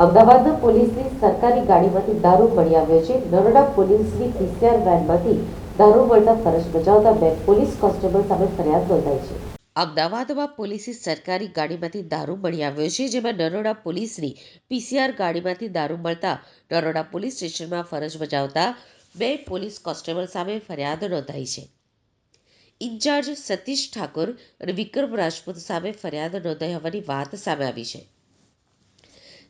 અમદાવાદમાં પોલીસની સરકારી ગાડીમાંથી દારૂ મળી આવ્યો છે. નરોડા પોલીસની પીસીઆર વેનમાંથી દારૂ મળતા ફરજ બજાવતા બે પોલીસ કોન્સ્ટેબલ સામે ફરિયાદ નોંધાઈ છે. અમદાવાદમાં પોલીસની સરકારી ગાડીમાંથી દારૂ મળી આવ્યો છે, જેમાં નરોડા પોલીસની પીસીઆર ગાડીમાંથી દારૂ મળતા નરોડા પોલીસ સ્ટેશનમાં ફરજ બજાવતા બે પોલીસ કોન્સ્ટેબલ સામે ફરિયાદ નોંધાઈ છે. ઇન્ચાર્જ સતીશ ઠાકોર અને વિક્રમ રાજપૂત સામે ફરિયાદ નોંધાઈ હોવાની વાત સામે આવી છે.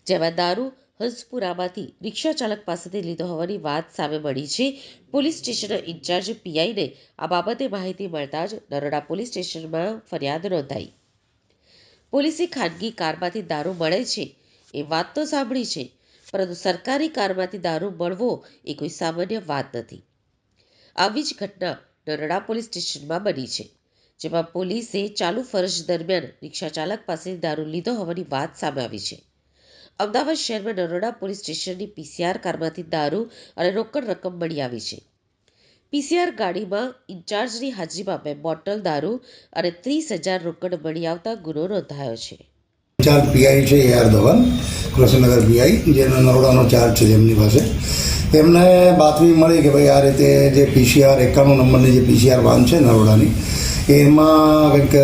જેમાં દારૂ હંસપુરામાંથી રિક્ષા ચાલક પાસેથી લીધો હોવાની વાત સામે મળી છે. પોલીસ સ્ટેશનના ઇન્ચાર્જ પીઆઈને આ બાબતે માહિતી મળતા જ નરોડા પોલીસ સ્ટેશનમાં ફરિયાદ નોંધાઈ. પોલીસે ખાનગી કારમાંથી દારૂ મળે છે એ વાત તો સાંભળી છે, પરંતુ સરકારી કારમાંથી દારૂ મળવો એ કોઈ સામાન્ય વાત નથી. આવી જ ઘટના નરોડા પોલીસ સ્ટેશનમાં બની છે, જેમાં પોલીસે ચાલુ ફરજ દરમિયાન રિક્ષા ચાલક પાસેથી દારૂ લીધો હોવાની વાત સામે આવી છે. અમદાવાદ શહેરમાં નરોડા પોલીસ સ્ટેશનની પીસીઆર કારમાંથી દારૂ અને રોકડ રકમ મળી આવી છે. પીસીઆર ગાડીમાં ઇન્ચાર્જની હાજરીમાં 2 બોટલ દારૂ અને 30,000 રોકડ મળી આવતા ગુનો નોંધાયો છે. ચાર્જ પીઆઈ છે AR ધવન, કૃષ્ણનગર પીઆઈ, જેનો નરોડાનો ચાર્જ છે જેમની પાસે. એમને બાતમી મળી કે ભાઈ આ રીતે જે પીસીઆર 91 નંબરની જે પીસીઆર વાન છે નરોડાની, એમાં કંઈક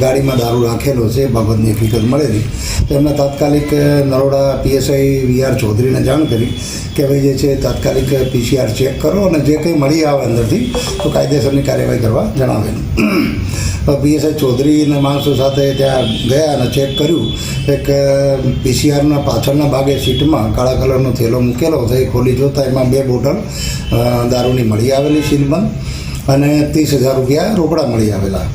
ગાડીમાં દારૂ રાખેલો છે એ બાબતની હકીકત મળેલી. તો એમને તાત્કાલિક નરોડા પીએસઆઈ VR ચૌધરીને જાણ કરી કે ભાઈ જે છે તાત્કાલિક પીસીઆર ચેક કરો અને જે કંઈ મળી આવે અંદરથી તો કાયદેસરની કાર્યવાહી કરવા જણાવેલું. પીએસઆઈ ચૌધરીના માણસો સાથે ત્યાં ગયા અને ચેક કર્યું. એક પીસીઆરના પાછળના ભાગે સીટમાં કાળા કલરનો થેલો મૂકેલો હતો. એ ખોલી જોતા એમાં 2 બોટલ દારૂની મળી આવેલી સીલબંધ અને 30,000 રૂપિયા રોકડા મળી આવેલા.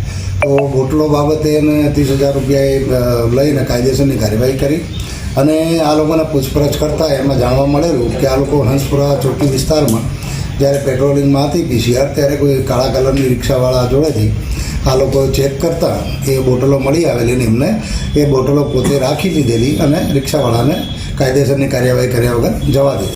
તો બોટલો બાબતે એને 30,000 રૂપિયા લઈને કાયદેસરની કાર્યવાહી કરી અને આ લોકોને પૂછપરછ કરતાં એમાં જાણવા મળેલું કે આ લોકો હંસપુરા ચોકી વિસ્તારમાં જ્યારે પેટ્રોલિંગમાં હતી પીસીઆર, ત્યારે કોઈ કાળા કલરની રિક્ષાવાળા જોડેથી આ લોકો ચેક કરતાં એ બોટલો મળી આવેલી ને એમને એ બોટલો પોતે રાખી લીધેલી અને રિક્ષાવાળાને કાયદેસરની કાર્યવાહી કર્યા વગર જવા દીધી.